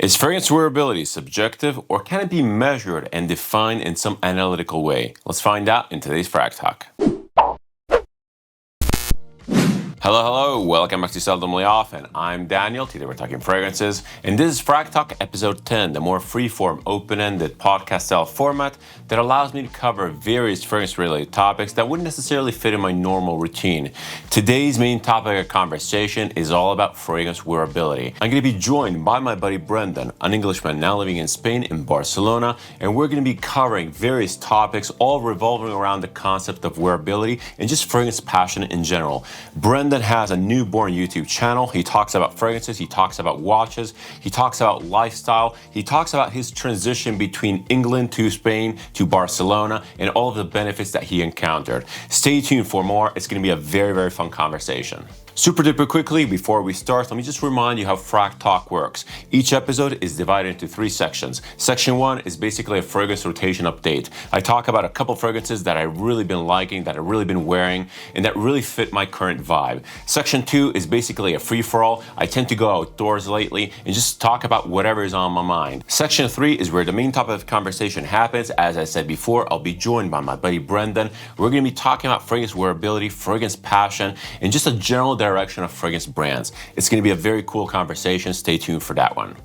Is fragrance wearability subjective, or can it be measured and defined in some analytical way? Let's find out in today's FragTalk. Hello, welcome back to Seldomly Off, and I'm Daniel. Today we're talking fragrances, and this is FragTalk episode 10, the more free-form, open-ended podcast-style format that allows me to cover various fragrance-related topics that wouldn't necessarily fit in my normal routine. Today's main topic of conversation is all about fragrance wearability. I'm going to be joined by my buddy Brendan, an Englishman now living in Spain in Barcelona, and we're going to be covering various topics all revolving around the concept of wearability and just fragrance passion in general. Brendan has a newborn YouTube channel. He talks about fragrances, he talks about watches, he talks about lifestyle, he talks about his transition between England to Spain to Barcelona and all of the benefits that he encountered. Stay tuned for more. It's going to be a very fun conversation. Super duper quickly, before we start, let me just remind you how FragTalk works. Each episode is divided into 3 sections. Section 1 is basically a fragrance rotation update. I talk about a couple fragrances that I've really been liking, that I've really been wearing, and that really fit my current vibe. Section 2 is basically a free-for-all. I tend to go outdoors lately and just talk about whatever is on my mind. Section 3 is where the main topic of conversation happens. As I said before, I'll be joined by my buddy Brendan. We're going to be talking about fragrance wearability, fragrance passion, and just a general direction of fragrance brands. It's going to be a very cool conversation. Stay tuned for that one.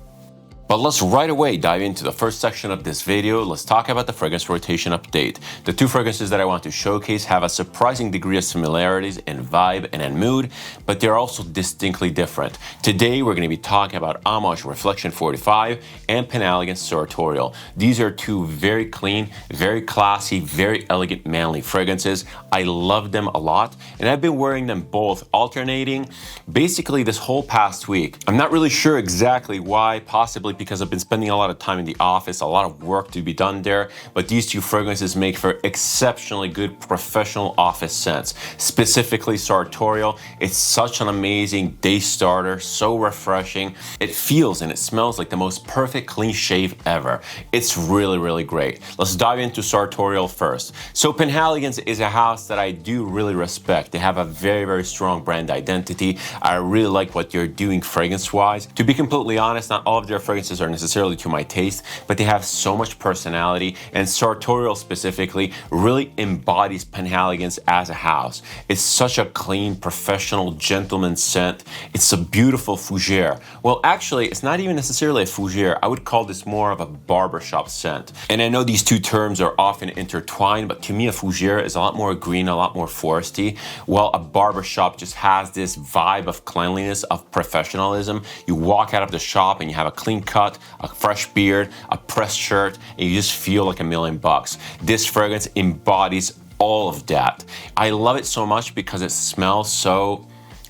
But let's right away dive into the first section of this video. Let's talk about the fragrance rotation update. The 2 fragrances that I want to showcase have a surprising degree of similarities in vibe and in mood, but they're also distinctly different. Today, we're going to be talking about Amouage Reflection 45 and Penhaligon Sartorial. These are 2 very clean, very classy, very elegant, manly fragrances. I love them a lot, and I've been wearing them both alternating basically this whole past week. I'm not really sure exactly why, possibly because I've been spending a lot of time in the office, a lot of work to be done there, but these 2 fragrances make for exceptionally good professional office scents. Specifically Sartorial, it's such an amazing day starter, so refreshing. It feels and it smells like the most perfect clean shave ever. It's really great. Let's dive into Sartorial first. So Penhaligon's is a house that I do really respect. They have a very strong brand identity. I really like what they're doing fragrance-wise. To be completely honest, not all of their fragrances are necessarily to my taste, but they have so much personality, and Sartorial specifically really embodies Penhaligon's as a house. It's such a clean, professional, gentleman scent. It's a beautiful Fougere. Well, actually, it's not even necessarily a Fougere. I would call this more of a barbershop scent. And I know these 2 terms are often intertwined, but to me, a Fougere is a lot more green, a lot more foresty, while a barbershop just has this vibe of cleanliness, of professionalism. You walk out of the shop and you have a clean cut, a fresh beard, a pressed shirt, and you just feel like $1,000,000. This fragrance embodies all of that. I love it so much because it smells so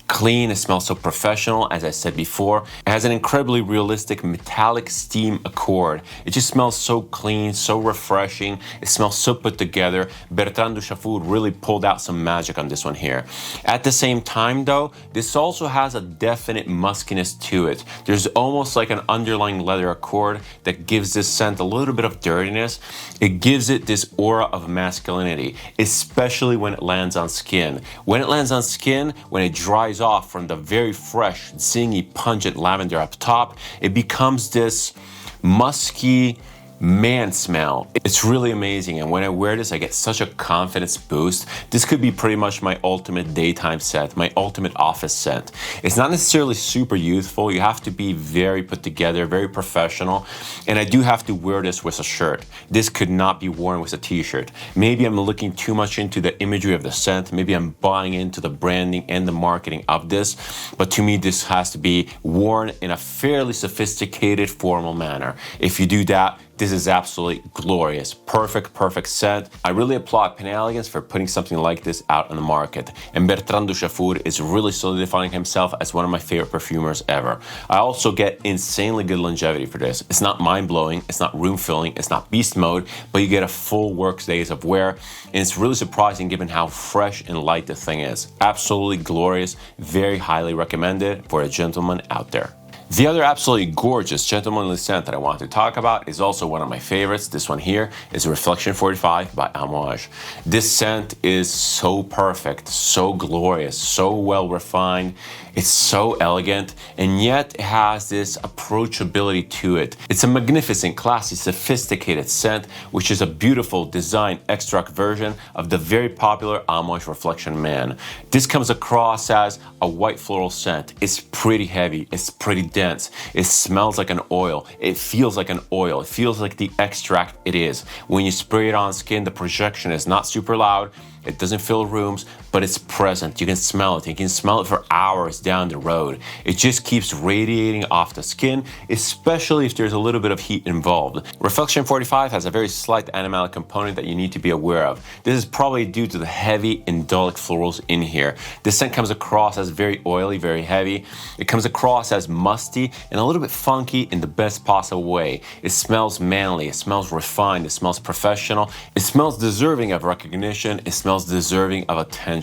clean, it smells so professional, as I said before. It has an incredibly realistic metallic steam accord. It just smells so clean, so refreshing. It smells so put together. Bertrand Duchaffour really pulled out some magic on this one here. At the same time though, this also has a definite muskiness to it. There's almost like an underlying leather accord that gives this scent a little bit of dirtiness. It gives it this aura of masculinity, especially when it lands on skin. When it lands on skin, when it dries off from the very fresh, zingy, pungent lavender up top, it becomes this musky man smell. It's really amazing, and when I wear this, I get such a confidence boost. This could be pretty much my ultimate daytime scent, my ultimate office scent. It's not necessarily super youthful. You have to be very put together, very professional, and I do have to wear this with a shirt. This could not be worn with a t-shirt. Maybe I'm looking too much into the imagery of the scent. Maybe I'm buying into the branding and the marketing of this, but to me, this has to be worn in a fairly sophisticated, formal manner. If you do that, this is absolutely glorious. Perfect scent. I really applaud Penhaligon for putting something like this out on the market. And Bertrand Duchaffour is really solidifying himself as one of my favorite perfumers ever. I also get insanely good longevity for this. It's not mind-blowing, it's not room-filling, it's not beast mode, but you get a full work days of wear. And it's really surprising given how fresh and light the thing is. Absolutely glorious. Very highly recommended for a gentleman out there. The other absolutely gorgeous gentlemanly scent that I want to talk about is also one of my favorites. This one here is Reflection 45 by Amouage. This scent is so perfect, so glorious, so well refined. It's so elegant, and yet it has this approachability to it. It's a magnificent, classy, sophisticated scent, which is a beautiful design extract version of the very popular Amouage Reflection Man. This comes across as a white floral scent. It's pretty heavy, it's pretty dense, it smells like an oil, it feels like an oil, it feels like the extract it is. When you spray it on skin, the projection is not super loud, it doesn't fill rooms, but it's present. You can smell it. You can smell it for hours down the road. It just keeps radiating off the skin, especially if there's a little bit of heat involved. Reflection 45 has a very slight animalic component that you need to be aware of. This is probably due to the heavy indolic florals in here. This scent comes across as very oily, very heavy. It comes across as musty and a little bit funky in the best possible way. It smells manly, it smells refined, it smells professional, it smells deserving of recognition, it smells deserving of attention.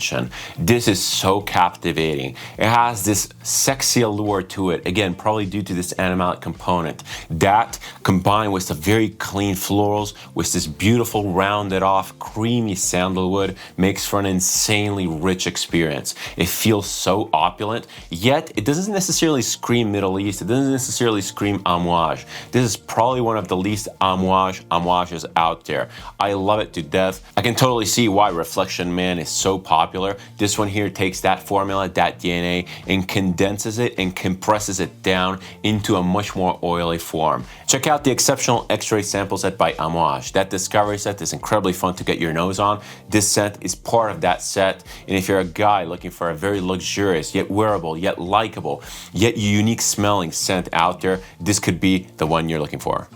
This is so captivating. It has this sexy allure to it, again, probably due to this animalic component. That, combined with the very clean florals, with this beautiful rounded off, creamy sandalwood, makes for an insanely rich experience. It feels so opulent, yet it doesn't necessarily scream Middle East, it doesn't necessarily scream Amouage. This is probably one of the least Amouages out there. I love it to death. I can totally see why Reflection Man is so popular. This one here takes that formula, that DNA, and condenses it and compresses it down into a much more oily form. Check out the exceptional X-ray sample set by Amouage. That discovery set is incredibly fun to get your nose on. This scent is part of that set, and if you're a guy looking for a very luxurious, yet wearable, yet likable, yet unique smelling scent out there, this could be the one you're looking for.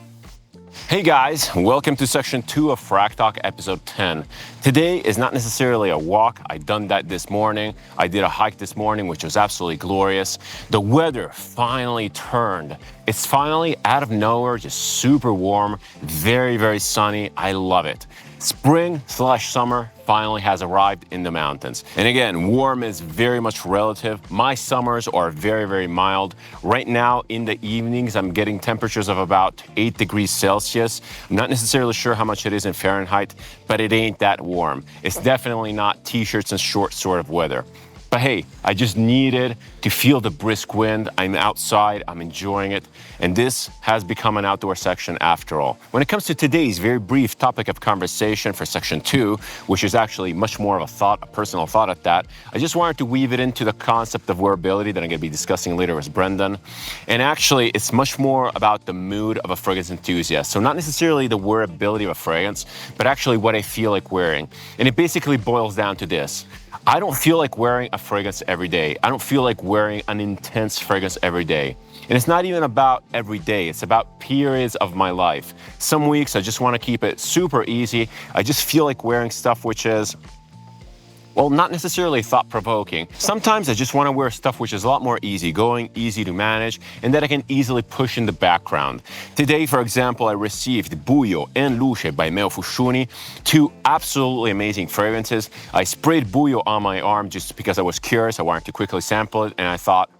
Hey guys, welcome to section 2 of FragTalk episode 10. Today is not necessarily a walk. I done that this morning. I did a hike this morning, which was absolutely glorious. The weather finally turned. It's finally out of nowhere, just super warm, very, very sunny. I love it. Spring/summer finally has arrived in the mountains. And again, warm is very much relative. My summers are very, very mild. Right now in the evenings, I'm getting temperatures of about 8 degrees Celsius. I'm not necessarily sure how much it is in Fahrenheit, but it ain't that warm. It's definitely not t-shirts and shorts sort of weather. But hey, I just needed to feel the brisk wind. I'm outside, I'm enjoying it, and this has become an outdoor section after all. When it comes to today's very brief topic of conversation for section 2, which is actually much more of a thought, a personal thought at that, I just wanted to weave it into the concept of wearability that I'm going to be discussing later with Brendan. And actually, it's much more about the mood of a fragrance enthusiast. So not necessarily the wearability of a fragrance, but actually what I feel like wearing. And it basically boils down to this. I don't feel like wearing a fragrance every day. I don't feel like wearing an intense fragrance every day. And it's not even about every day. It's about periods of my life. Some weeks I just want to keep it super easy. I just feel like wearing stuff which is, well, not necessarily thought-provoking. Sometimes I just want to wear stuff which is a lot more easygoing, easy to manage, and that I can easily push in the background. Today, for example, I received Buio and Luce by Meo Fuscioni, two absolutely amazing fragrances. I sprayed Buio on my arm just because I was curious. I wanted to quickly sample it, and I thought,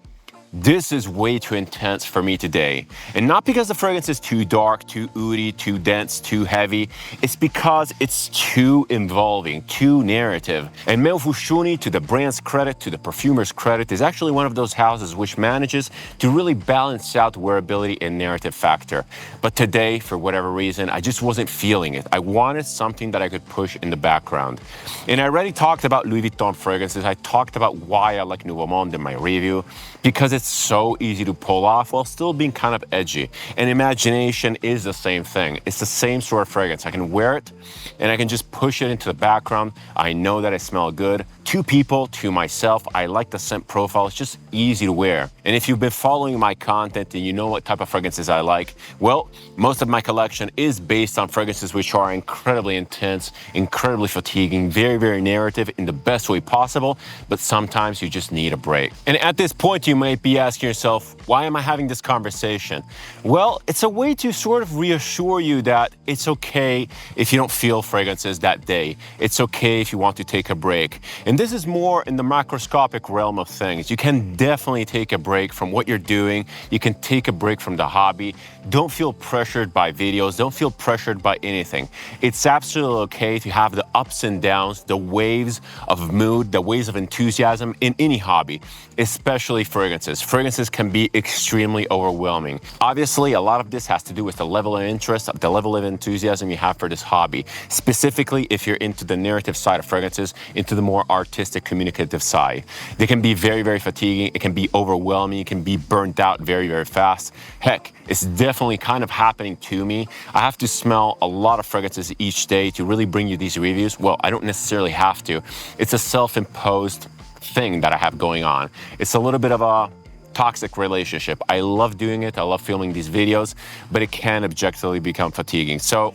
this is way too intense for me today. And not because the fragrance is too dark, too oody, too dense, too heavy. It's because it's too involving, too narrative. And Meo Fuscioni, to the brand's credit, to the perfumer's credit, is actually one of those houses which manages to really balance out wearability and narrative factor. But today, for whatever reason, I just wasn't feeling it. I wanted something that I could push in the background. And I already talked about Louis Vuitton fragrances. I talked about why I like Nouveau Monde in my review, because it's so easy to pull off while still being kind of edgy. And Imagination is the same thing. It's the same sort of fragrance. I can wear it and I can just push it into the background. I know that I smell good. To people, to myself, I like the scent profile. It's just easy to wear. And if you've been following my content and you know what type of fragrances I like, well, most of my collection is based on fragrances which are incredibly intense, incredibly fatiguing, very, very narrative in the best way possible, but sometimes you just need a break. And at this point, you might be be asking yourself, why am I having this conversation? Well, it's a way to sort of reassure you that it's okay if you don't feel fragrances that day. It's okay if you want to take a break. And this is more in the macroscopic realm of things. You can definitely take a break from what you're doing. You can take a break from the hobby. Don't feel pressured by videos. Don't feel pressured by anything. It's absolutely okay to have the ups and downs, the waves of mood, the waves of enthusiasm in any hobby, especially fragrances. Fragrances can be extremely overwhelming. Obviously, a lot of this has to do with the level of interest, the level of enthusiasm you have for this hobby, specifically if you're into the narrative side of fragrances, into the more artistic, communicative side. They can be very, very fatiguing. It can be overwhelming. You can be burnt out very, very fast. Heck, it's definitely kind of happening to me. I have to smell a lot of fragrances each day to really bring you these reviews. Well, I don't necessarily have to. It's a self-imposed thing that I have going on. It's a little bit of a toxic relationship. I love doing it. I love filming these videos, but it can objectively become fatiguing. So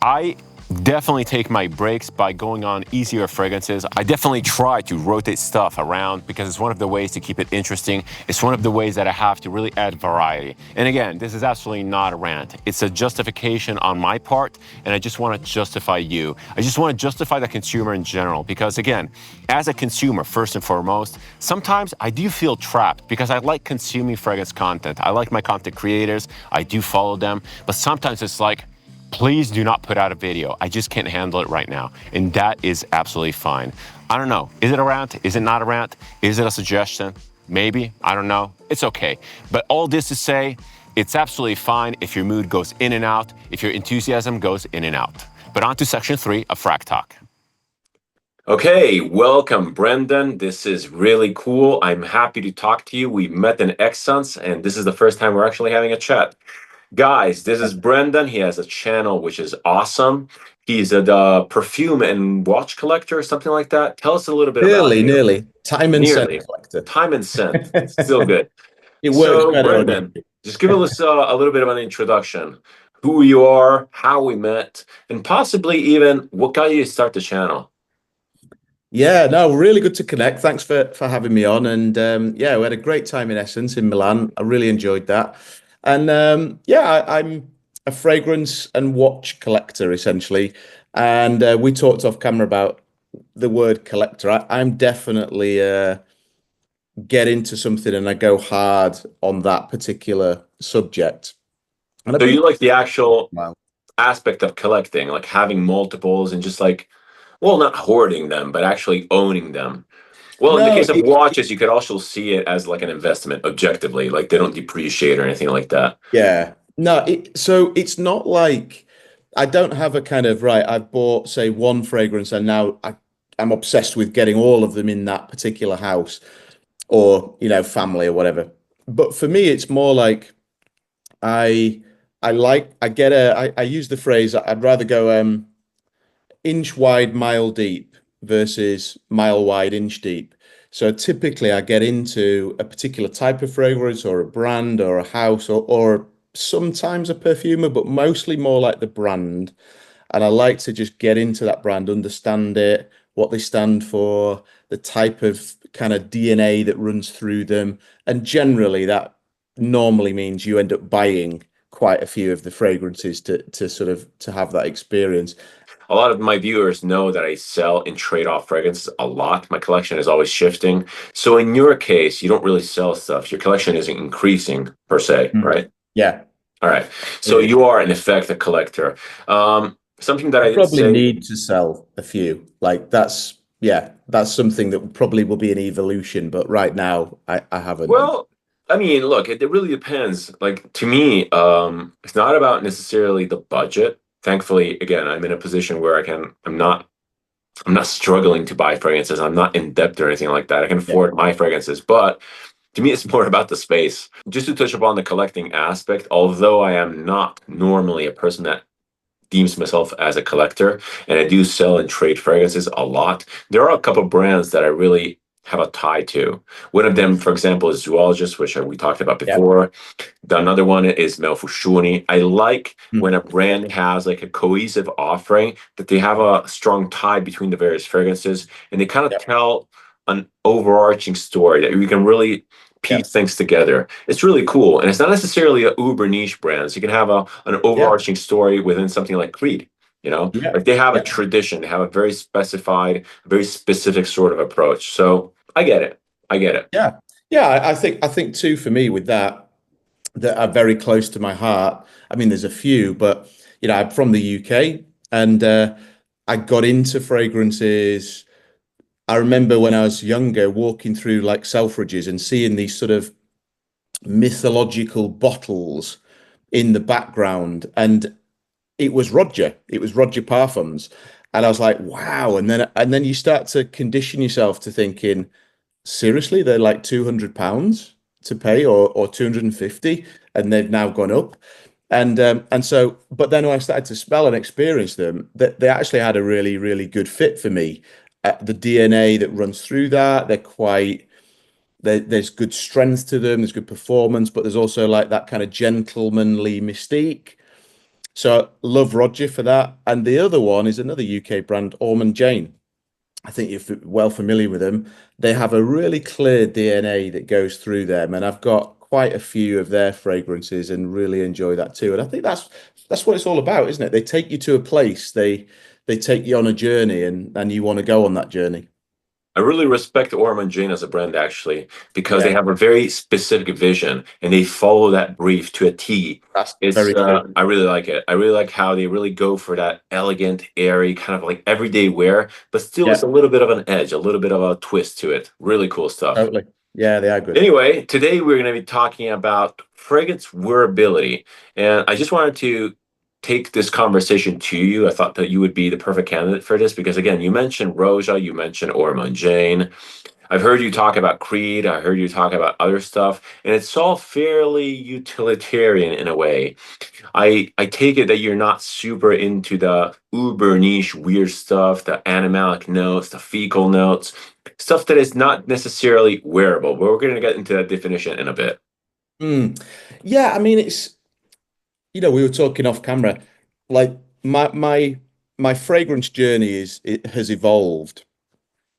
I definitely take my breaks by going on easier fragrances. I definitely try to rotate stuff around because it's one of the ways to keep it interesting. It's one of the ways that I have to really add variety. And again, this is absolutely not a rant. It's a justification on my part, and I just want to justify you. I just want to justify the consumer in general because again, as a consumer, first and foremost, sometimes I do feel trapped because I like consuming fragrance content. I like my content creators. I do follow them, but sometimes it's like, please do not put out a video. I just can't handle it right now. And that is absolutely fine. I don't know. Is it a rant? Is it not a rant? Is it a suggestion? Maybe. I don't know. It's okay. But all this to say, it's absolutely fine if your mood goes in and out, if your enthusiasm goes in and out. But on to section 3 of FragTalk. Okay, welcome, Brendan. This is really cool. I'm happy to talk to you. We met in Exons, and this is the first time we're actually having a chat. Guys, this is Brendan. He has a channel which is awesome. He's a perfume and watch collector or something like that. Tell us a little bit about you. Nearly. Time and scent collector. Time and scent. Still good. It works So, better. Brendan, just give us a little bit of an introduction. Who you are, how we met, and possibly even what got you to start the channel. Yeah, no, really good to connect. Thanks for having me on. And yeah, we had a great time in Essence in Milan. I really enjoyed that. And yeah, I'm a fragrance and watch collector essentially. And we talked off camera about the word collector. I'm definitely get into something and I go hard on that particular subject. And I've So been you like the actual aspect of collecting, like having multiples and just like, well, not hoarding them, but actually owning them. Well, in the no, case of watches, you could also see it as like an investment objectively, like they don't depreciate or anything like that. yeah. No, so it's not like I don't have a kind of right, I've bought, say, one fragrance and now I'm obsessed with getting all of them in that particular house or, family or whatever. But for me, it's more like I I use the phrase I'd rather go inch wide, mile deep versus mile wide, inch deep. So typically I get into a particular type of fragrance or a brand or a house or sometimes a perfumer, but mostly more like the brand. And I like to just get into that brand, understand it, what they stand for, the type of kind of DNA that runs through them. And generally that normally means you end up buying quite a few of the fragrances to sort of to have that experience. A lot of my viewers know that I sell and trade off fragrances a lot. My collection is always shifting. So in your case, you don't really sell stuff. Your collection isn't increasing per se, right? Yeah. All right. So you are in effect a collector. Something that I didn't Probably say. need to sell a few. Like that's something that probably will be an evolution, but right now I haven't. Well, I mean, look, it really depends. Like to me, it's not about necessarily the budget. Thankfully, again, I'm in a position where I'm not struggling to buy fragrances. I'm not in debt or anything like that. I can afford my fragrances, but to me, it's more about the space. Just to touch upon the collecting aspect, although I am not normally a person that deems myself as a collector, and I do sell and trade fragrances a lot, there are a couple brands that I really have a tie to. One of them, for example, is Zoologist, which we talked about before. Another one is Melfushuni. I like when a brand has like a cohesive offering, that they have a strong tie between the various fragrances, and they kind of tell an overarching story that you can really Yeah. piece things together. It's really cool. And it's not necessarily a uber niche brand. So you can have an Yeah. overarching story within something like Creed. Yeah. Like they have a Yeah. tradition, they have a very specified, very specific sort of approach. So I get it. I get it. Yeah. Yeah. I think too for me with that are very close to my heart. I mean, there's a few, but I'm from the UK and I got into fragrances. I remember when I was younger walking through like Selfridges and seeing these sort of mythological bottles in the background. And it was Roger Parfums. And I was like, wow. And then you start to condition yourself to thinking, seriously, they're like £200 to pay or 250, and they've now gone up. And so, but then when I started to smell and experience them, that they actually had a really, really good fit for me. The DNA that runs through that, there's good strength to them, there's good performance, but there's also like that kind of gentlemanly mystique. So love Roger for that. And the other one is another UK brand, Ormond Jane. I think you're well familiar with them. They have a really clear DNA that goes through them, and I've got quite a few of their fragrances and really enjoy that too. And I think that's what it's all about, isn't it? They take you to a place, they take you on a journey, and you want to go on that journey. I really respect Orman Jane as a brand actually, because they Yeah, have a very specific vision and they follow that brief to a T. that's It's very true. I really like it. I really like how they really go for that elegant, airy, kind of like everyday wear, but still it's Yeah, a little bit of an edge, a little bit of a twist to it. Really cool stuff. totally. Yeah, they are good. Anyway, today we're going to be talking about fragrance wearability. And I just wanted to take this conversation to you. I thought that you would be the perfect candidate for this because, again, you mentioned Roja, you mentioned Ormond Jane. I've heard you talk about Creed, I heard you talk about other stuff, and it's all fairly utilitarian in a way. I take it that you're not super into the uber niche weird stuff, the animalic notes, the fecal notes, stuff that is not necessarily wearable. But we're going to get into that definition in a bit. Mm. Yeah, I mean we were talking off camera, like my fragrance journey it has evolved.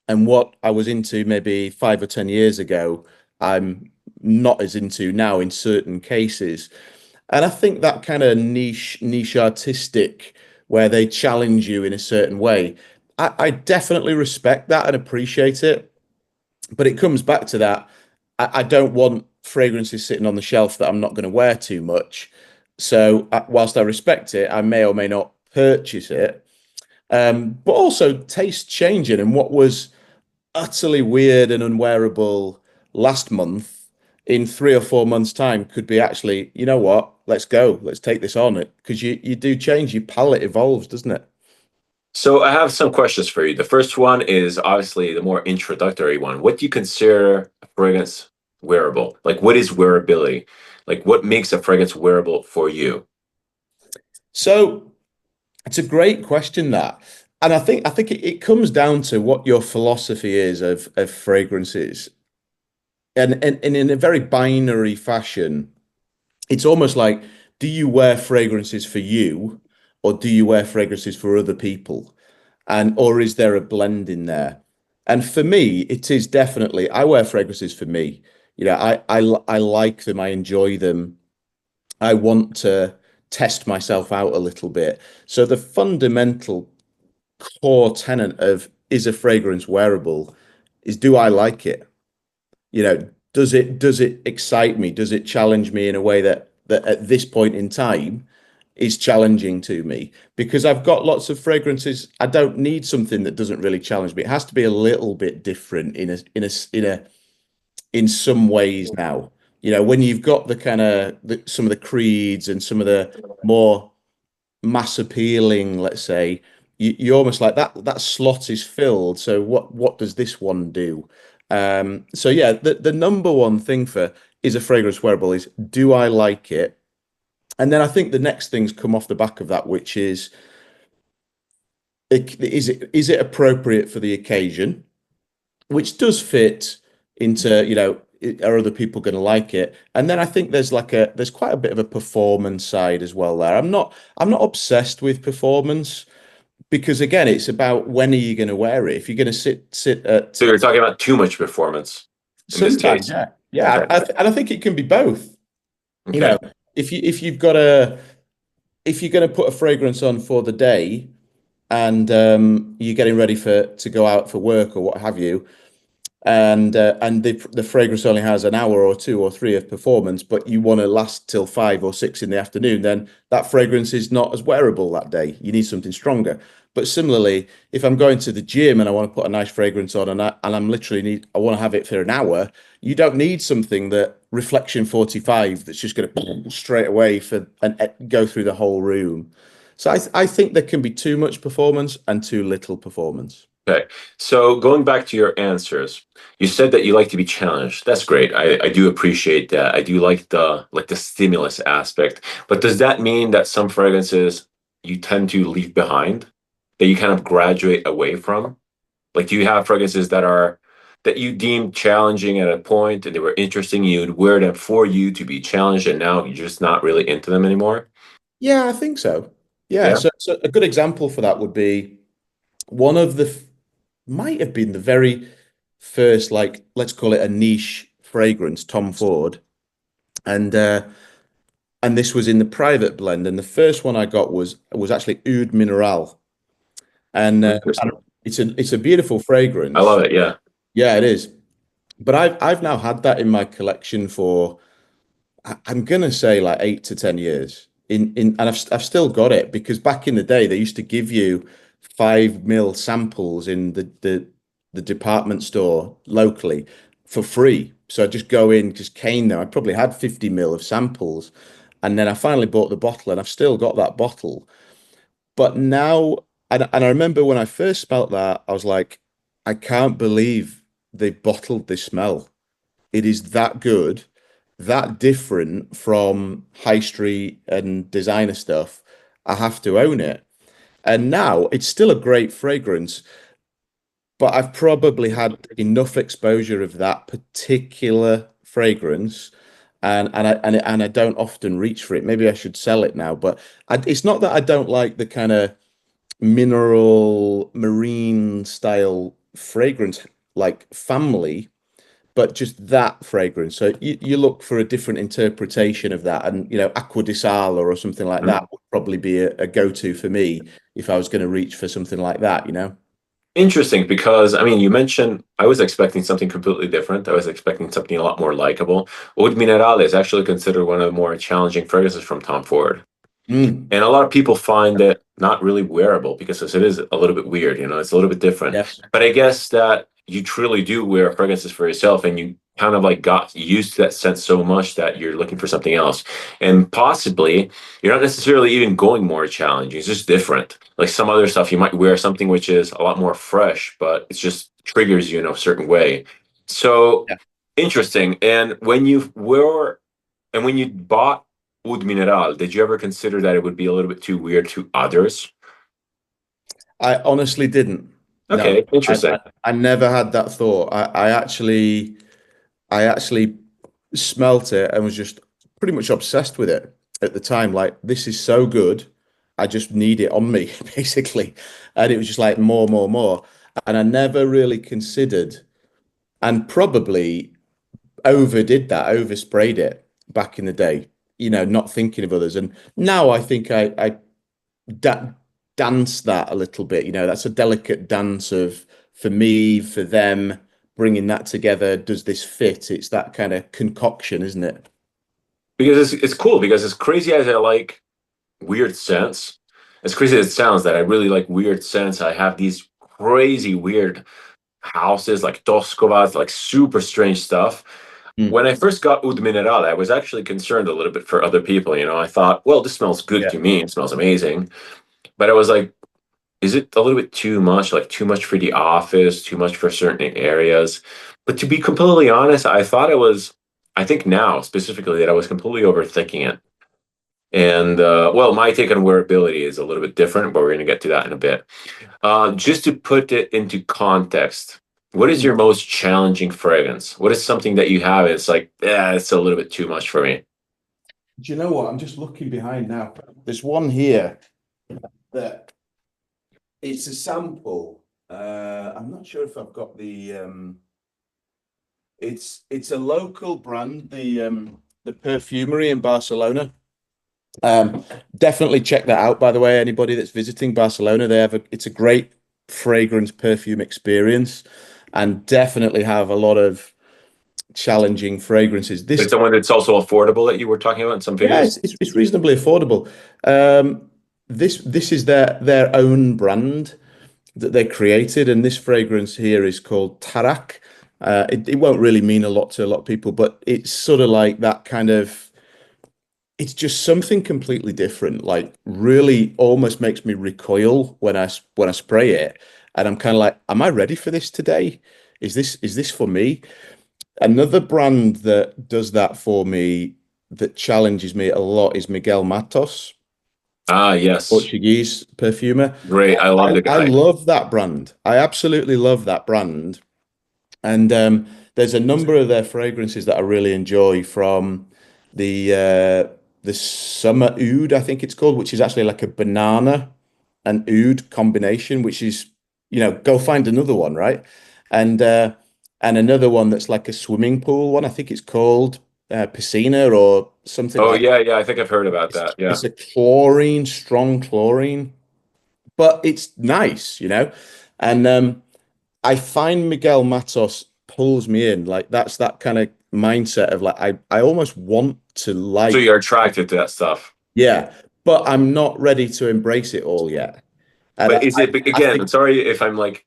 And what I was into maybe 5 or 10 years ago, I'm not as into now in certain cases. And I think that kind of niche artistic, where they challenge you in a certain way, I definitely respect that and appreciate it. But it comes back to that. I don't want fragrances sitting on the shelf that I'm not going to wear too much. So whilst I respect it, I may or may not purchase it. But also taste changing, and what was utterly weird and unwearable last month, in 3 or 4 months' time, could be actually, you know what? Let's go. Let's take this on it, because you do change. Your palate evolves, doesn't it? So I have some questions for you. The first one is obviously the more introductory one. What do you consider a fragrance wearable? Like, what is wearability? Like, what makes a fragrance wearable for you? So it's a great question, that. And I think it comes down to what your philosophy is of fragrances. And in a very binary fashion, it's almost like, do you wear fragrances for you, or do you wear fragrances for other people? And or is there a blend in there? And for me, it is definitely, I wear fragrances for me. I like them, I enjoy them. I want to test myself out a little bit. So the fundamental core tenet of, is a fragrance wearable, is, do I like it? Does it excite me? Does it challenge me in a way that at this point in time is challenging to me? Because I've got lots of fragrances. I don't need something that doesn't really challenge me. It has to be a little bit different in some ways now. When you've got the kind of some of the creeds and some of the more mass appealing, let's say, you're almost like that slot is filled. So what does this one do? So yeah, the number one thing for, is a fragrance wearable, is, do I like it? And then I think the next things come off the back of that, which is, is it appropriate for the occasion, which does fit into, are other people going to like it? And then I think there's quite a bit of a performance side as well there. I'm not obsessed with performance, because again, it's about, when are you going to wear it? If you're going to sit So at, you're talking about too much performance in this sometimes, case. yeah. Yeah, Okay. and I think it can be both. You Okay. know, if you've got a if you're going to put a fragrance on for the day and you're getting ready for to go out for work or what have you, and the fragrance only has an hour or two or three of performance, but you want to last till 5 or 6 in the afternoon, then that fragrance is not as wearable that day. You need something stronger. But similarly, if I'm going to the gym and I want to put a nice fragrance on and I'm literally I want to have it for an hour, you don't need something that Reflection 45 that's just going to straight away for and go through the whole room. So I think there can be too much performance and too little performance. Okay. So going back to your answers, you said that you like to be challenged. That's great. I do appreciate that. I do like the stimulus aspect. But does that mean that some fragrances you tend to leave behind, that you kind of graduate away from? Like, do you have fragrances that you deemed challenging at a point and they were interesting, you'd wear them for you to be challenged, and now you're just not really into them anymore? Yeah, I think so. Yeah, Yeah. so a good example for that would be one of the might have been the very first, like let's call it a niche fragrance, Tom Ford, and this was in the private blend, and the first one I got was actually Oud Minerale, and Interesting. it's a beautiful I fragrance. love it. Yeah. Yeah, it is. But I've now had that in my collection for I'm gonna say like 8 to 10 years. And I've still got it because back in the day they used to give you 5 ml samples in the department store locally for free. So I just go in, just cane them. I probably had 50 ml of samples, and then I finally bought the bottle, and I've still got that bottle. But now, and I remember when I first smelt that, I was like, I can't believe they bottled this smell. It is that good, that different from high street and designer stuff. I have to own it. And now it's still a great fragrance, but I've probably had enough exposure of that particular fragrance, and I don't often reach for it. Maybe I should sell it now, but it's not that I don't like the kind of mineral marine style fragrance like family, but just that fragrance. So you look for a different interpretation of that, and Aqua di Sala or something like that would probably be a go-to for me if I was going to reach for something like that. Interesting, because I mean, you mentioned I was expecting something completely different. I was expecting something a lot more likable. Oud Minerale is actually considered one of the more challenging fragrances from Tom Ford. Mm, And a lot of people find it not really wearable because it is a little bit weird, it's a little bit different. yes. But I guess that you truly do wear fragrances for yourself and you kind of like got used to that scent so much that you're looking for something else. And possibly you're not necessarily even going more challenging. It's just different. Like some other stuff, you might wear something which is a lot more fresh, but it just triggers you in a certain way. So Yeah. interesting. And when you bought Oud Mineral, did you ever consider that it would be a little bit too weird to others? I honestly didn't. No, Okay, interesting. I never had that thought. I actually smelt it and was just pretty much obsessed with it at the time. Like, this is so good. I just need it on me, basically. And it was just like more, more, more. And I never really considered and probably overdid that, oversprayed it back in the day, not thinking of others. And now I think I da dance that a little bit. That's a delicate dance of for me, for them, bringing that together. Does this fit? It's that kind of concoction, isn't it? Because it's cool because as crazy as I like weird scents, as crazy as it sounds that I really like weird scents, I have these crazy weird houses like Toscovas, like super strange stuff. Mm. When I first got Oud Minerale, I was actually concerned a little bit for other people. I thought, well, this smells good Yeah. to me. It smells amazing. But I was like, is it a little bit too much? Like too much for the office, too much for certain areas? But to be completely honest, I think now specifically that I was completely overthinking it. And well, my take on wearability is a little bit different, but we're going to get to that in a bit. Just to put it into context, what is Mm. your most challenging fragrance? What is something that you have? It's like, yeah, it's a little bit too much for me. Do you know what? I'm just looking behind now. There's one here that it's a sample. I'm not sure if I've got the. It's a local brand, the Perfumery in Barcelona. Definitely check that out, by the way. Anybody that's visiting Barcelona, it's a great fragrance perfume experience, and definitely have a lot of challenging fragrances. It's the one that's also affordable that you were talking about in some Yeah, videos. it's reasonably affordable. This is their own brand that they created, and this fragrance here is called Tarak. It won't really mean a lot to a lot of people, but it's sort of like that kind of. It's just something completely different. Like really, almost makes me recoil when I spray it, and I'm kind of like, am I ready for this today? Is this for me? Another brand that does that for me, that challenges me a lot, is Miguel Matos, Ah, yes. Portuguese perfumer. Great. I love the I guy. love that brand. I absolutely love that brand. And there's a number of their fragrances that I really enjoy, from the Summer Oud, I think it's called, which is actually like a banana and oud combination, which is, go find another one, right? And another one that's like a swimming pool one. I think it's called Piscina or something Oh, like yeah, yeah. I think I've heard about it's, that. Yeah. it's a chlorine, strong chlorine, but it's nice. And I find Miguel Matos pulls me in. Like that's that kind of mindset of like I almost want to So like, you're attracted to that stuff. yeah, but I'm not ready to embrace it all yet. And But is it, I again, think, I'm sorry if I'm like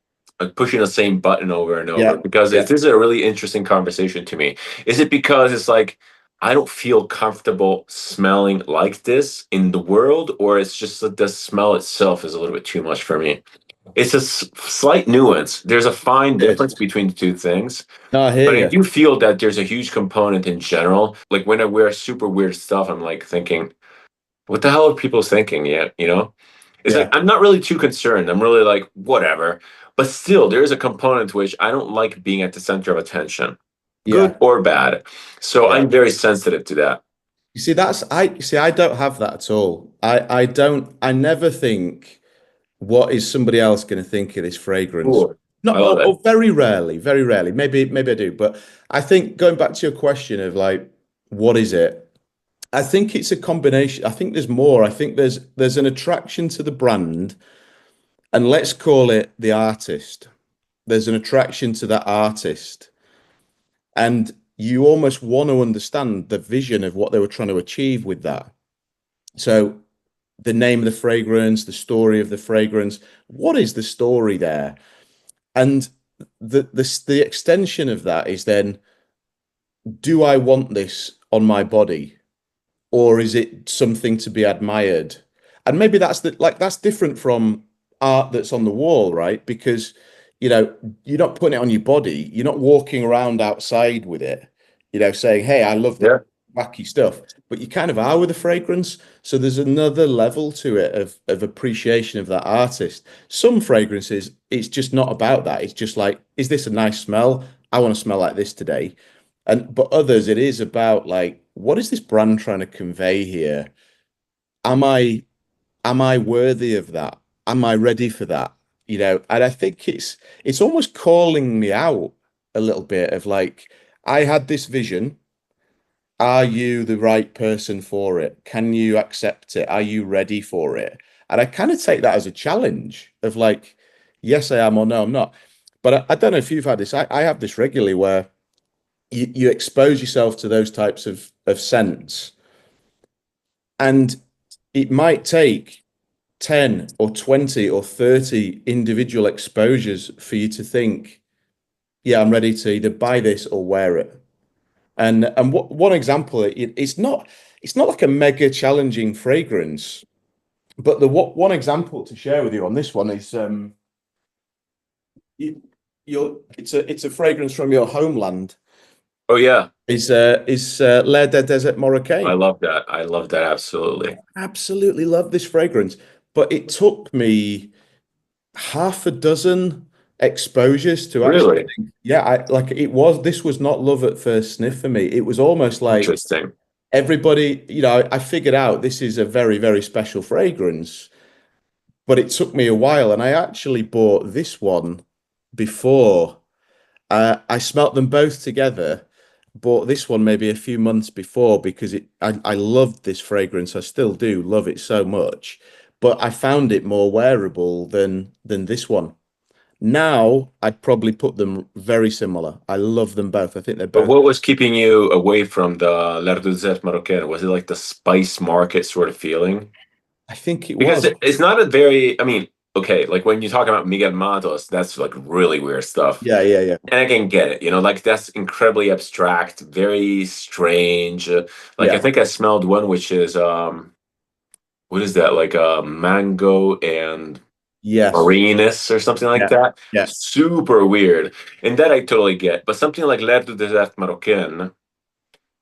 pushing the same button over and over, yeah, because yeah, this is a really interesting conversation to me. Is it because it's like I don't feel comfortable smelling like this in the world, or it's just that the smell itself is a little bit too much for me? It's a slight nuance. There's a fine it is. difference between the two things. No, I hear But I you. do feel that there's a huge component in general. Like when I wear super weird stuff, I'm like thinking, what the hell are people thinking? Yeah, it's like Yeah, I'm not really too concerned. I'm really like whatever. But still, there is a component to which I don't like being at the center of attention, good yeah, or bad. So yeah. I'm very sensitive to that. You see, I don't have that at all. I never think, what is somebody else going to think of this fragrance? Cool. Not, I love it. or very rarely, very rarely. Maybe I do, but I think, going back to your question of like, what is it? I think it's a combination. I think there's more. I think there's an attraction to the brand, and let's call it the artist. There's an attraction to that artist, and you almost want to understand the vision of what they were trying to achieve with that. So the name of the fragrance, the story of the fragrance, what is the story there? And the extension of that is then, do I want this on my body, or is it something to be admired? And maybe that's different from art that's on the wall, right? Because you're not putting it on your body, you're not walking around outside with it, saying, "Hey, I love this Yeah. wacky stuff." But you kind of are with a fragrance. So there's another level to it of appreciation of that artist. Some fragrances, it's just not about that. It's just like, is this a nice smell? I want to smell like this today. And but others, it is about like, what is this brand trying to convey here? Am I am I worthy of that? Am I ready for that? And I think it's almost calling me out a little bit of like, I had this vision. Are you the right person for it? Can you accept it? Are you ready for it? And I kind of take that as a challenge of like, yes, I am, or no, I'm not. But I don't know if you've had this. I have this regularly where you expose yourself to those types of scents, and it might take 10 or 20 or 30 individual exposures for you to think, yeah, I'm ready to either buy this or wear it. And one example, it's not like a mega challenging fragrance, but the one example to share with you on this one is you, it's a fragrance from your homeland. Oh yeah. Is L'air des Desert I Marocain. love that. I love that absolutely. Absolutely love this fragrance, but it took me half a dozen exposures to actually Really think, yeah, this was not love at first sniff for me. It was almost like interesting. everybody, I figured out this is a very, very special fragrance, but it took me a while. And I actually bought this one before. I smelt them both together. Bought this one maybe a few months before because I loved this fragrance. I still do love it so much, but I found it more wearable than this one. Now I'd probably put them very similar. I love them both. I think they're But both. what was keeping you away from the L'air du Désert Marocain? Was it like the spice market sort of feeling? I think it Because was. it's not a very, I mean, okay, like when you talk about Miguel Matos, that's like really weird stuff. Yeah, yeah, yeah, And I can get it, like that's incredibly abstract, very strange. Like I yeah. think I smelled one which is what is that? Like mango and Yes. Marinus or something like Yeah, that. yeah, Super weird. And that I totally get. But something like L'air du Désert Marocain,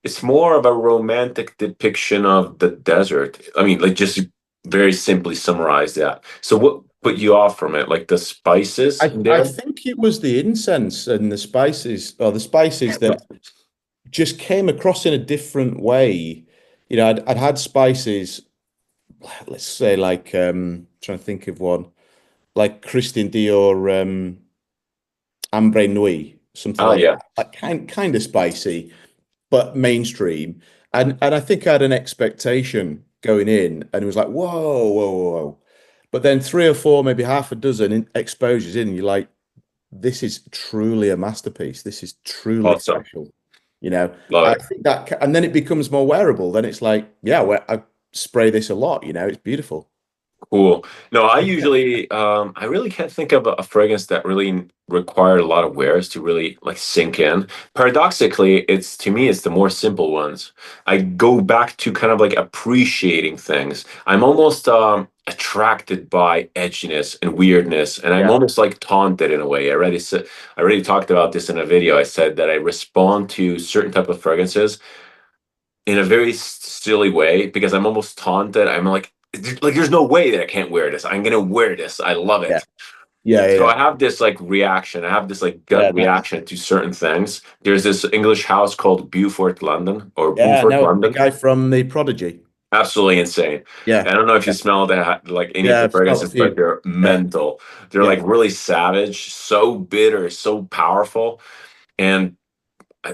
it's more of a romantic depiction of the desert. I mean, like just very simply summarize that. So what put you off from it? Like the spices in I there? think it was the incense and the spices, or the spices that just came across in a different way. I'd had spices, let's say like trying to think of one, like Christian Dior Ambre Nuit, something Oh like yeah. that. Like kind of spicy, but mainstream. And I think I had an expectation going in, and it was like, whoa, whoa, whoa, whoa. But then three or four, maybe half a dozen exposures in, you're like, this is truly a masterpiece. This is truly Awesome. special. You know, Love I it. think that, and then it becomes more wearable. Then it's like, yeah, well, I spray this a lot. It's beautiful. Cool. No, I usually, I really can't think of a fragrance that really required a lot of wears to really like sink in. Paradoxically, to me, it's the more simple ones. I go back to kind of like appreciating things. I'm almost attracted by edginess and weirdness, and I'm Yeah, almost like taunted in a way. I already talked about this in a video. I said that I respond to certain type of fragrances in a very silly way because I'm almost taunted. I'm like, there's no way that I can't wear this. I'm gonna wear this. I love yeah, it. yeah, So yeah, I have this like reaction. I have this like gut yeah. Nice. reaction to certain things. There's this English house called Beaufort London or Yeah, Beaufort no, the London. guy from the Prodigy. Absolutely insane. Yeah, I don't know if you yeah, smell that like any of yeah. the I've smelled a fragrances, but few. they're Yeah, mental. They're yeah. like really savage, so bitter, so powerful. And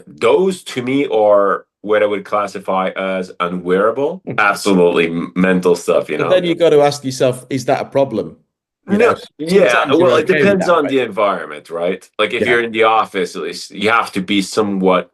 those to me are what I would classify as unwearable. Absolutely mental stuff, But then you got to ask yourself, is that a problem? No, yeah. Sometimes you're Well, it okay with depends that, on right? the environment, right? Like if Yeah, you're in the office, at least you have to be somewhat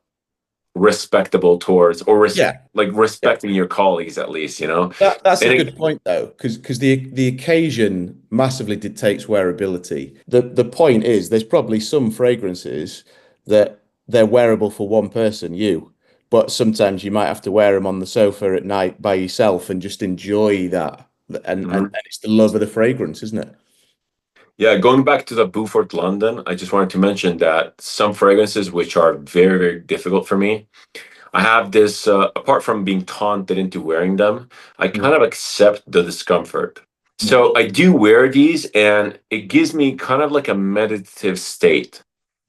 respectable towards, or yeah, like yeah. respecting your colleagues at least, you know? That's a And good point though, because the occasion massively dictates wearability. The point is there's probably some fragrances that they're wearable for one person, you, but sometimes you might have to wear them on the sofa at night by yourself and just enjoy that. And Mhm. it's the love of the fragrance, isn't it? Yeah, going back to the Beaufort London, I just wanted to mention that some fragrances which are very, very difficult for me. I have this, apart from being taunted into wearing them, I Mm, kind of accept the discomfort. mm. So I do wear these, and it gives me kind of like a meditative state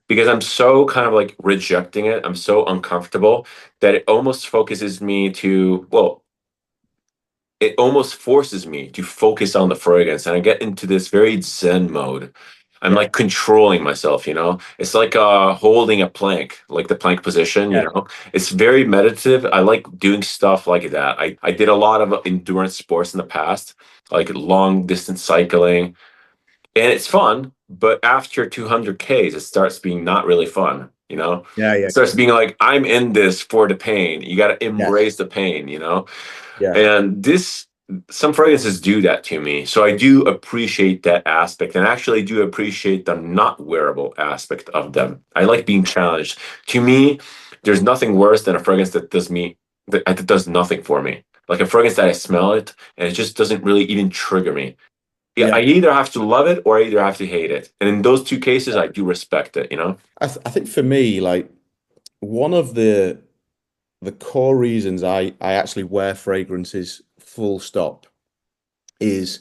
because I'm so kind of like rejecting it. I'm so uncomfortable that it almost focuses me to, well, it almost forces me to focus on the fragrance, and I get into this very zen mode. I'm Yeah, like controlling myself. It's like holding a plank, like the plank yeah, position. It's very meditative. I like doing stuff like that. I did a lot of endurance sports in the past, like long distance cycling, and it's fun, but after 200 Ks, it starts being not really fun. yeah, It yeah, starts being like, I'm in this for the pain. You got to yes, embrace the pain. yeah, And some fragrances do that to me. So I do appreciate that aspect, and actually do appreciate the not wearable aspect of them. I like being challenged. To me, there's nothing worse than a fragrance that does nothing for me. Like a fragrance that I smell it and it just doesn't really even trigger me. Yeah, yeah. I either have to love it or I either have to hate it. And in those two cases, I do respect it. I think for me, like one of the core reasons I actually wear fragrances full stop is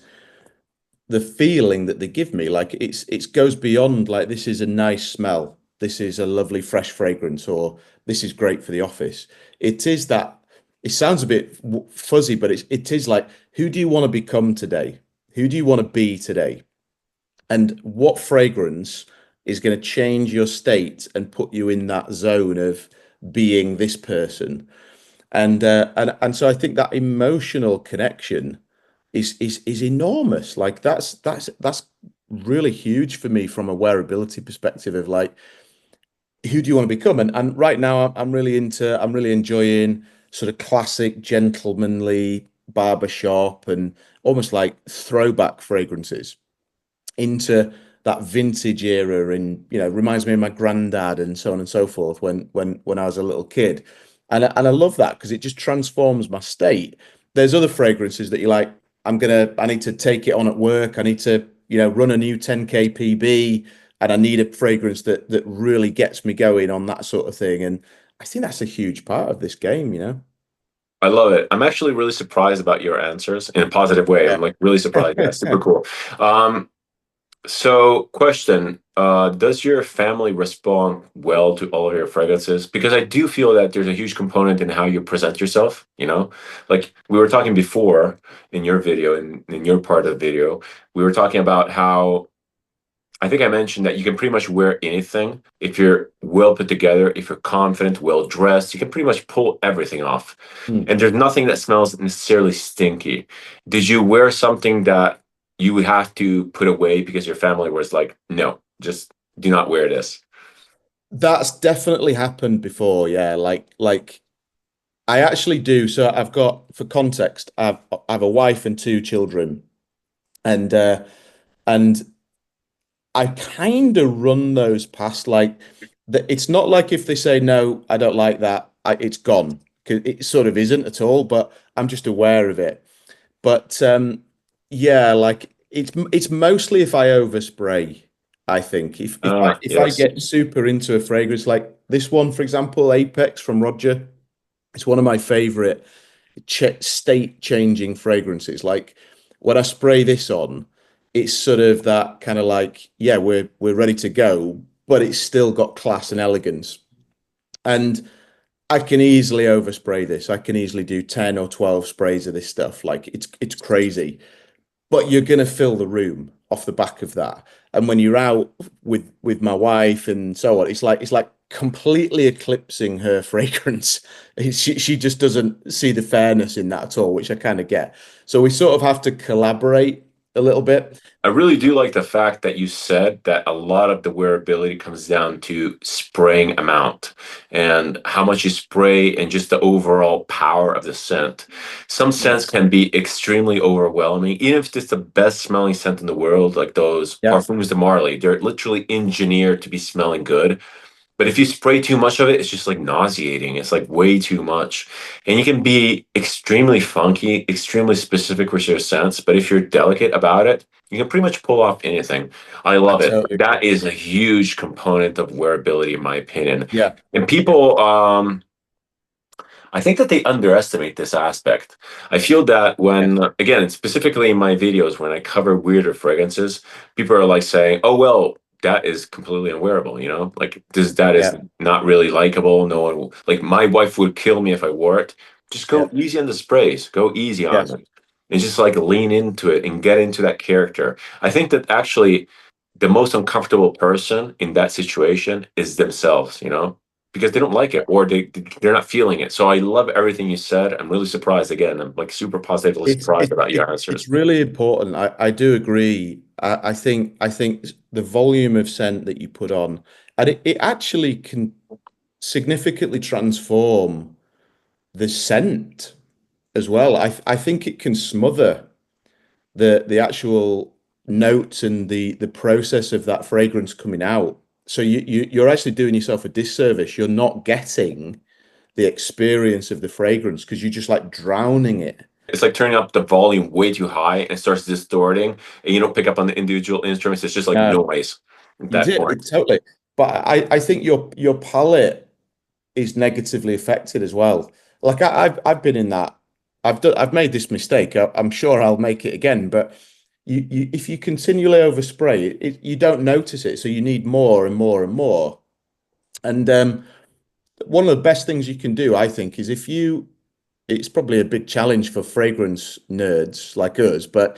the feeling that they give me. Like it goes beyond like this is a nice smell, this is a lovely fresh fragrance, or this is great for the office. It is that it sounds a bit fuzzy, but it is like who do you want to become today? Who do you want to be today? And what fragrance is going to change your state and put you in that zone of being this person. And so I think that emotional connection is enormous. Like that's really huge for me from a wearability perspective of like who do you want to become? And right now I'm really enjoying sort of classic gentlemanly barbershop and almost like throwback fragrances into that vintage era, and reminds me of my granddad and so on and so forth when I was a little kid. And I love that because it just transforms my state. There's other fragrances that you're like, I need to take it on at work. I need to, run a new 10K PB, and I need a fragrance that really gets me going on that sort of thing. And I think that's a huge part of this game. I love it. I'm actually really surprised about your answers in a positive way. I'm like really surprised. Yeah, super Yeah. cool. Um, So, question, does your family respond well to all of your fragrances? Because I do feel that there's a huge component in how you present yourself, you know? Like we were talking before in your video, in your part of the video, we were talking about how I think I mentioned that you can pretty much wear anything if you're well put together, if you're confident, well dressed, you can pretty much pull everything off. Hmm. And there's nothing that smells necessarily stinky. Did you wear something that you would have to put away because your family was like, no, just do not wear this? That's definitely happened before, yeah. Like I actually do. So I've got, for context, I have a wife and two children, and and I kind of run those past like it's not like if they say no, I don't like that, it's gone. 'Cause it sort of isn't at all, but I'm just aware of it. But yeah, like it's mostly if I overspray, I think. If I Yes. get super into a fragrance, like this one, for example, Apex from Roja, it's one of my favorite ch state changing fragrances. Like when I spray this on, it's sort of that kind of like, yeah, we're ready to go, but it's still got class and elegance. And I can easily overspray this. I can easily do 10 or 12 sprays of this stuff. Like it's crazy. But you're gonna fill the room off the back of that. And when you're out with my wife and so on, it's like completely eclipsing her fragrance. She just doesn't see the fairness in that at all, which I kind of get. So we sort of have to collaborate a little bit. I really do like the fact that you said that a lot of the wearability comes down to spraying amount and how much you spray and just the overall power of the scent. Some scents Yes. can be extremely overwhelming, even if it's the best smelling scent in the world, like those Yeah. Parfums de Marly. They're literally engineered to be smelling good. But if you spray too much of it, it's just like nauseating. It's like way too much. And you can be extremely funky, extremely specific with your scents. But if you're delicate about it, you can pretty much pull off anything. I I love it. totally agree. That is a huge component of wearability, in my opinion. Yeah. And people, I think that they underestimate this aspect. I feel that Yeah. when, again, specifically in my videos, when I cover weirder fragrances, people are like saying, oh, well, that is completely unwearable, you know? Like, that is Yeah. not really likable. No one will, like, my wife would kill me if I wore it. Just go Yeah. easy on the sprays, go easy on Yes. it. And just like lean into it and get into that character. I think that actually the most uncomfortable person in that situation is themselves, you know? Because they don't like it or they're not feeling it. So I love everything you said. I'm really surprised again. I'm like super positively It's surprised it, about your it answers. it's really important. I do agree. I think the volume of scent that you put on, and it actually can significantly transform the scent as well. I think it can smother the actual notes and the process of that fragrance coming out. So you're actually doing yourself a disservice. You're not getting the experience of the fragrance because you're just like drowning it. It's like turning up the volume way too high and it starts distorting and you don't pick up on the individual instruments. It's just like Yeah, noise at you that did point. it totally. But I think your palate is negatively affected as well. Like I've been in that. I've made this mistake. I'm sure I'll make it again. But if you continually overspray you don't notice it. So you need more and more and more. And one of the best things you can do, I think, is it's probably a big challenge for fragrance nerds like us, but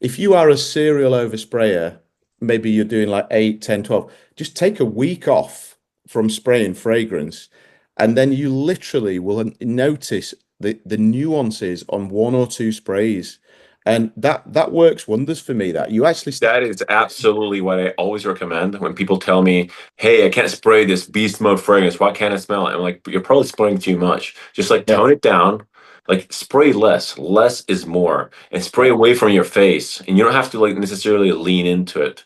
if you are a serial oversprayer, maybe you're doing like 8, 10, 12. Just take a week off from spraying fragrance, and then you literally will notice the nuances on one or two sprays. And that works wonders for me. That you actually start. That is absolutely what I always recommend when people tell me, "Hey, I can't spray this beast mode fragrance. Why can't I smell it?" I'm like, "You're probably spraying too much. Just like Yeah, tone it down. Like spray less. Less is more, and spray yeah. away from your face. And you don't have to like necessarily lean into it."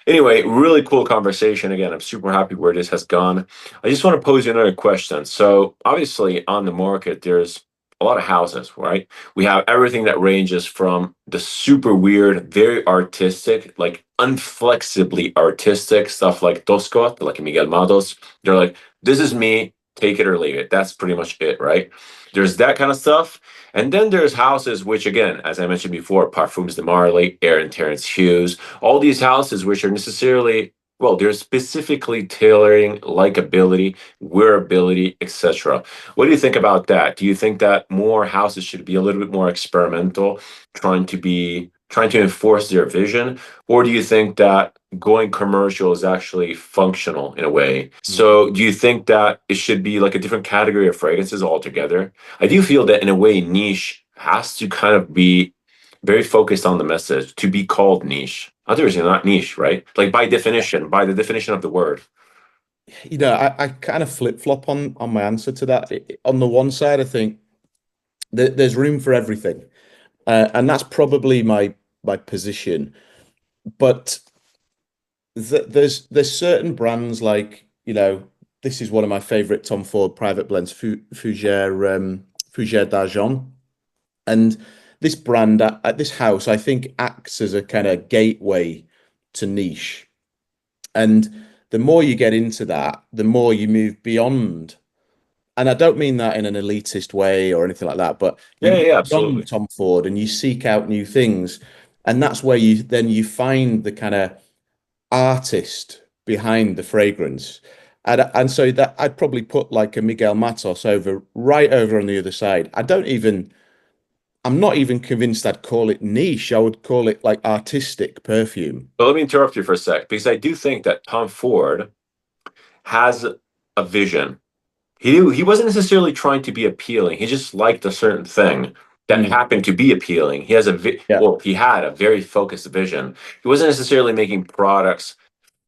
Anyway, really cool conversation. Again, I'm super happy where this has gone. I just want to pose you another question. So, obviously, on the market, there's a lot of houses, right? We have everything that ranges from the super weird, very artistic, like unflexibly artistic stuff like Tosco, like Miguel Matos. They're like, this is me, take it or leave it. That's pretty much it, right? There's that kind of stuff. And then there's houses, which, again, as I mentioned before, Parfums de Marley, Aaron Terrence Hughes, all these houses which are necessarily, well, they're specifically tailoring likability, wearability, etc. What do you think about that? Do you think that more houses should be a little bit more experimental, trying to enforce their vision, or do you think that going commercial is actually functional in a way? So do you think that it should be like a different category of fragrances altogether? I do feel that in a way niche has to kind of be very focused on the message to be called niche. Otherwise, you're not niche, right? Like by the definition of the word. I kind of flip-flop on my answer to that. On the one side, I think there's room for everything, and that's probably my position. But there's certain brands like, this is one of my favorite Tom Ford private blends, Fougere, Fougere d'Argent, and this brand at this house, I think, acts as a kind of gateway to niche. And the more you get into that, the more you move beyond. And I don't mean that in an elitist way or anything like that, but you Yeah, move yeah, beyond absolutely. Tom Ford and you seek out new things. And that's where you find the kind of artist behind the fragrance. And so that I'd probably put like a Miguel Matos right over on the other side. I'm not even convinced I'd call it niche. I would call it like artistic perfume. But let me interrupt you for a sec because I do think that Tom Ford has a vision. He wasn't necessarily trying to be appealing. He just liked a certain thing that Mm, happened to be appealing. He has yeah, well, he had a very focused vision. He wasn't necessarily making products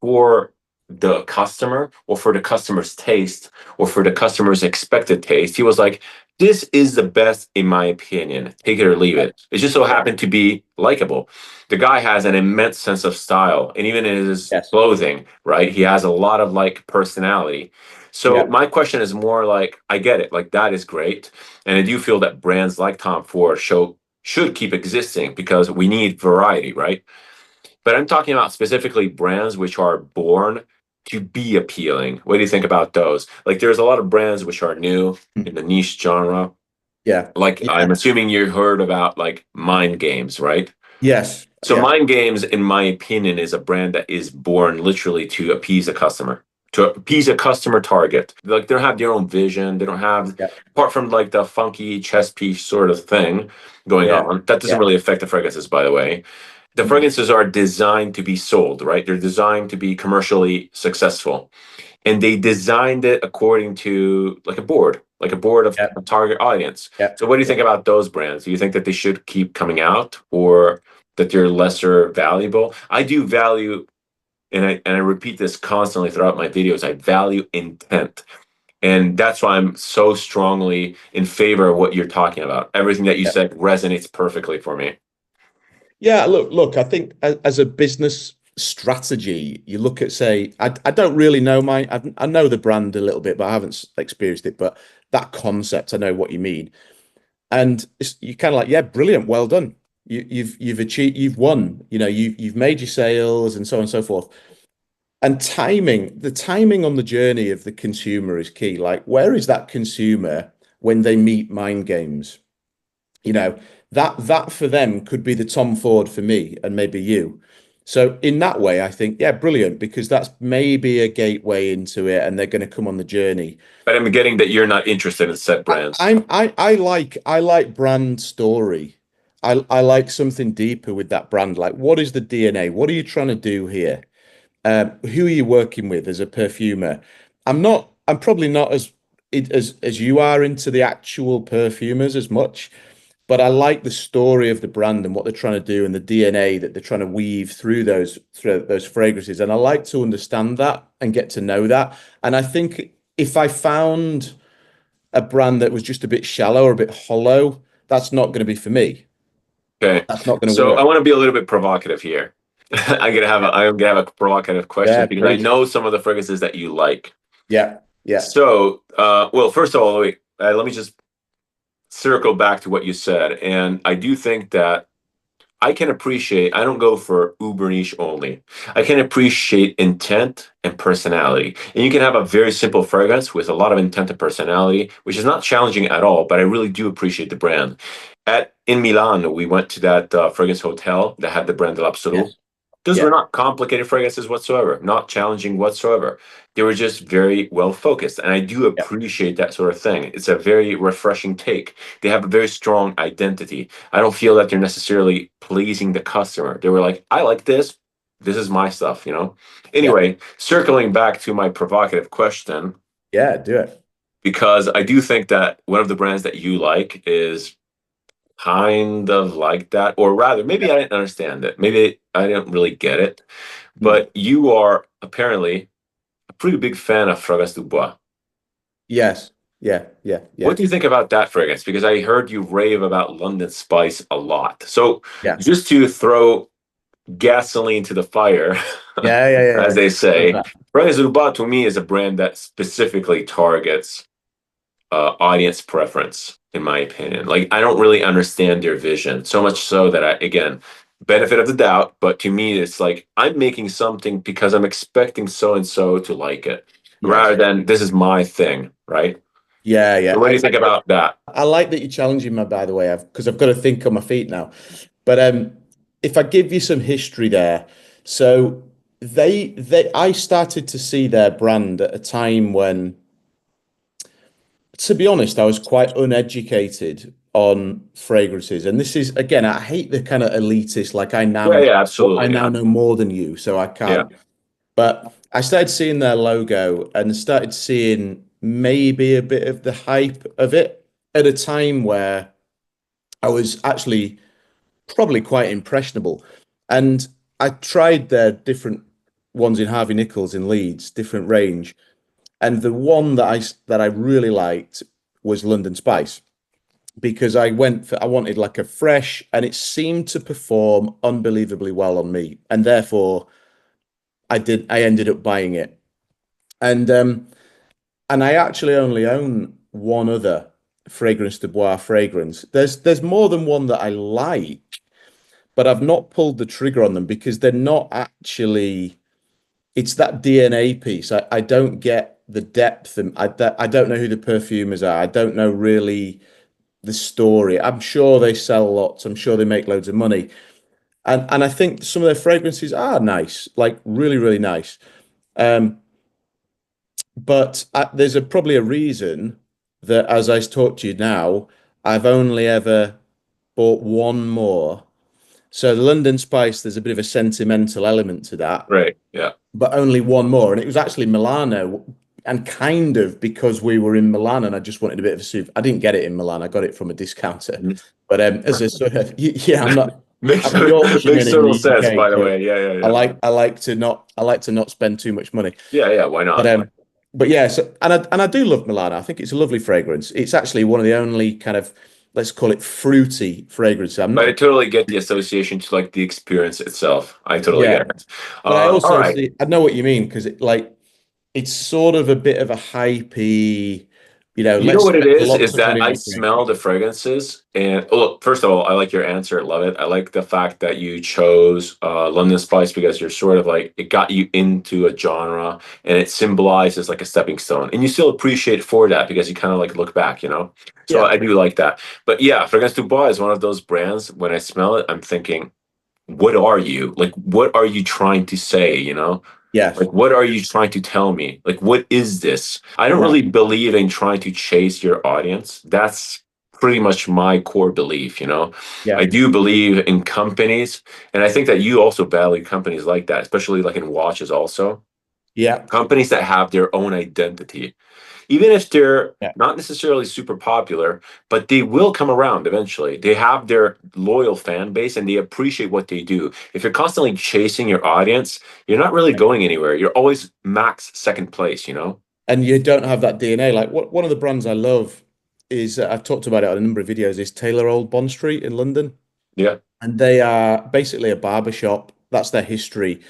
for the customer or for the customer's taste or for the customer's expected taste. He was like, this is the best in my opinion. Take it or leave it. It just so yeah, happened to be likable. The guy has an immense sense of style, and even in his yes, clothing, right? He has a lot of like personality. So yeah, my question is more like, I get it, like that is great, and I do feel that brands like Tom Ford should keep existing because we need variety, right? But I'm talking about specifically brands which are born to be appealing. What do you think about those? Like, there's a lot of brands which are new mm, in the niche genre. yeah, Like, yeah, I'm assuming you heard about like Mind Games, right? yes, So, yeah, Mind Games, in my opinion, is a brand that is born literally to appease a customer, to appease a customer target. Like, they don't have their own vision. They don't have, yeah, apart from like the funky chess piece sort of thing going yeah, on. That doesn't yeah, really affect the fragrances, by the way. The mm, fragrances are designed to be sold, right? They're designed to be commercially successful. And they designed it according to like a board of yeah, a target audience. yeah. So what do you Yeah. think about those brands? Do you think that they should keep coming out or that they're lesser valuable? I do value, and I repeat this constantly throughout my videos, I value intent. And that's why I'm so strongly in favor of what you're talking about. Everything that you Yeah. said resonates perfectly for me. Yeah, look, I think as a business strategy, you look at, say, I don't really know I know the brand a little bit, but I haven't experienced it. But that concept, I know what you mean. And you're kind of like, yeah, brilliant, well done. You've achieved, you've won, you've made your sales and so on and so forth. And the timing on the journey of the consumer is key. Like, where is that consumer when they meet mind games? you know that for them could be the Tom Ford for me and maybe you. So in that way, I think, yeah, brilliant, because that's maybe a gateway into it, and they're going to come on the journey. But I'm getting that you're not interested in set I, brands. I'm I like brand story. I like something deeper with that brand. Like, what is the DNA? What are you trying to do here? Who are you working with as a perfumer? I'm probably not as you are into the actual perfumers as much, but I like the story of the brand and what they're trying to do and the DNA that they're trying to weave through those fragrances. And I like to understand that and get to know that. And I think if I found a brand that was just a bit shallow or a bit hollow, that's not going to be for me. Okay. That's not going to So I work. want to be a little bit provocative here. I'm gonna have a provocative question Yeah, because I preach. know some of the fragrances that you like. Yeah, yeah, So, well, first of all, wait, let me just circle back to what you said. And I do think that I can appreciate, I don't go for uber niche only. I can appreciate intent and personality. And you can have a very simple fragrance with a lot of intent and personality, which is not challenging at all, but I really do appreciate the brand. In Milan, we went to that fragrance hotel that had the brand L'Absolu. yes, Those were yeah, not complicated fragrances whatsoever, not challenging whatsoever. They were just very well focused. And I do yeah, appreciate that sort of thing. It's a very refreshing take. They have a very strong identity. I don't feel that they're necessarily pleasing the customer. They were like, I like this. This is my stuff, you know? yeah, Anyway, circling back to my provocative question, yeah. Do it. because I do think that one of the brands that you like is kind of like that, or rather, maybe I didn't understand it. Maybe I didn't really get it. Mm. But you are apparently a pretty big fan of Fragrance du Bois. Yes, yeah, yeah, What yeah, do you think about that fragrance? Because I heard you rave about London Spice a lot. So yeah, just to throw gasoline to the fire, yeah, yeah, yeah, as yeah. they Love say, that. Fragrance du Bois to me is a brand that specifically targets audience preference, in my opinion. Like, I don't really understand their vision, so much so that I, again, benefit of the doubt, but to me, it's like I'm making something because I'm expecting so and so to like it, rather Yes, than this is my thing, right? yeah, So yeah. what do you think about that? I like that you're challenging me, by the way, because I've got to think on my feet now. But if I give you some history there, so I started to see their brand at a time when, to be honest, I was quite uneducated on fragrances. And this is, again, I hate the kind of elitist, like Yeah, yeah, I absolutely. now Yeah. know more than you, so I Yeah. can't. But I started seeing their logo and started seeing maybe a bit of the hype of it at a time where I was actually probably quite impressionable. And I tried their different ones in Harvey Nichols in Leeds, different range. And the one that I really liked was London Spice because I wanted like a fresh and it seemed to perform unbelievably well on me. And therefore I ended up buying it. And I actually only own one other fragrance de bois fragrance. There's more than one that I like, but I've not pulled the trigger on them because they're not actually. It's that DNA piece. I don't get the depth, and I don't know who the perfumers are. I don't know really the story. I'm sure they sell lots. I'm sure they make loads of money, and I think some of their fragrances are nice, like really really nice. Um, but there's probably a reason that as I talk to you now, I've only ever bought one more. So the London Spice, there's a bit of a sentimental element to that, Right. Yeah. but only one more. And it was actually Milano. And kind of because we were in Milan and I just wanted a bit of a soup. I didn't get it in Milan. I got it from a discounter. Mhm. But as a sort of, yeah, makes I'm a Yorkshireman makes in total the sense, UK. by the So way. Yeah, yeah, yeah. I like to not spend too much money. Yeah, yeah. Why But not? um, but yeah, so and I do love Milano. I think it's a lovely fragrance. It's actually one of the only kind of let's call it fruity fragrances. I'm But I not, totally get the association to like the experience itself. I totally get yeah, it. but I All also right. see I know what you mean because it's sort of a bit of a hypey, You know let's what it spend is lots of that money I on smell fragrance. the fragrances, and oh, look, first of all, I like your answer. Love it. I like the fact that you chose London Spice because you're sort of like it got you into a genre, and it symbolizes like a stepping stone, and you still appreciate it for that because you kind of like look back, you know. So Yeah, I do like that. But yeah, Fragrance du Bois is one of those brands. When I smell it, I'm thinking, what are you like? What are you trying to say? You know. yes, Like, what are you trying to tell me? Like, what is this? I don't yeah, really believe in trying to chase your audience. That's pretty much my core belief, you know. Yeah. I do believe in companies, and I think that you also value companies like that, especially like in watches also. Yeah. Companies that have their own identity, even if they're Yeah. not necessarily super popular, but they will come around eventually. They have their loyal fan base and they appreciate what they do. If you're constantly chasing your audience, you're not really going anywhere. You're always max second place, you know? And you don't have that DNA. Like one of the brands I love is I've talked about it on a number of videos, is Taylor Old Bond Street in London. Yeah. And they are basically a barber shop. That's their history.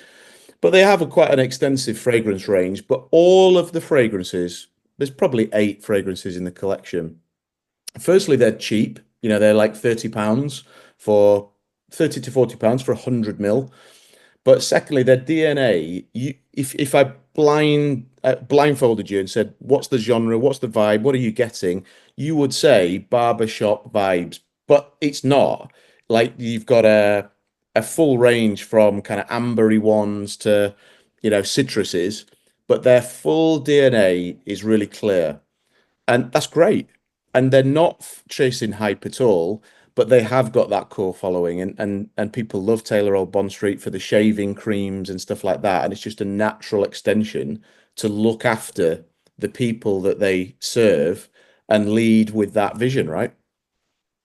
But they have quite an extensive fragrance range. But all of the fragrances, there's probably 8 fragrances in the collection. Firstly, they're cheap. You know, they're like £30 for 30 to £40 for 100 mil. But secondly, their DNA, if I blindfolded you and said, what's the genre, what's the vibe, what are you getting? You would say barbershop vibes, but it's not. Like you've got a full range from kind of ambery ones to, citruses, but their full DNA is really clear. And that's great. And they're not chasing hype at all, but they have got that core following, and people love Taylor Old Bond Street for the shaving creams and stuff like that. And it's just a natural extension to look after the people that they serve and lead with that vision, right?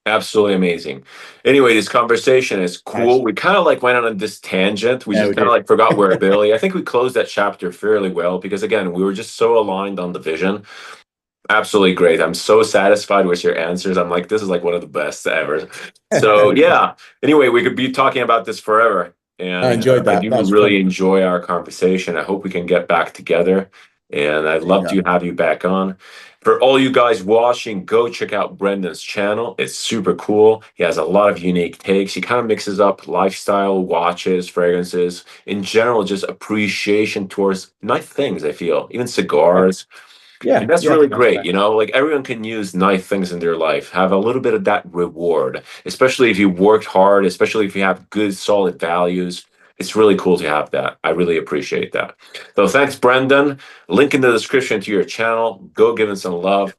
Absolutely amazing. Anyway, this conversation is Nice. cool. We kind of like went on this tangent. We Yeah, just we kind of did. like forgot wearability. I think we closed that chapter fairly well because again, we were just so aligned on the vision. Absolutely great. I'm so satisfied with your answers. I'm like, this is like one of the best ever. So yeah. Anyway, we could be talking about this forever. I And enjoyed I that. do That's fun. really enjoy our conversation. I hope we can get back together. And I'd love Yeah. to have you back on. For all you guys watching, go check out Brendan's channel. It's super cool. He has a lot of unique takes. He kind of mixes up lifestyle, watches, fragrances, in general, just appreciation towards nice things, I feel, even cigars. And Yeah. that's Yeah. really great, you know, like everyone can use nice things in their life, have a little bit of that reward, especially if you worked hard, especially if you have good, solid values. It's really cool to have that. I really appreciate that. So thanks, Brendan. Link in the description to your channel. Go give him some love.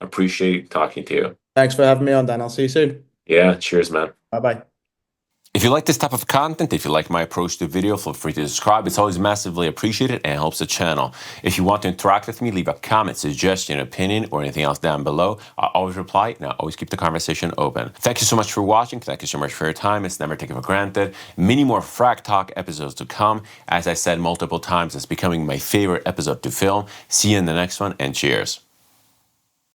Appreciate talking to you. Thanks for having me on, Dan. I'll see you soon. Yeah, cheers, man. Bye-bye. If you like this type of content, if you like my approach to video, feel free to subscribe. It's always massively appreciated and helps the channel. If you want to interact with me, leave a comment, suggestion, opinion, or anything else down below. I always reply and I always keep the conversation open. Thank you so much for watching. Thank you so much for your time. It's never taken for granted. Many more FragTalk episodes to come. As I said multiple times, it's becoming my favorite episode to film. See you in the next one and cheers.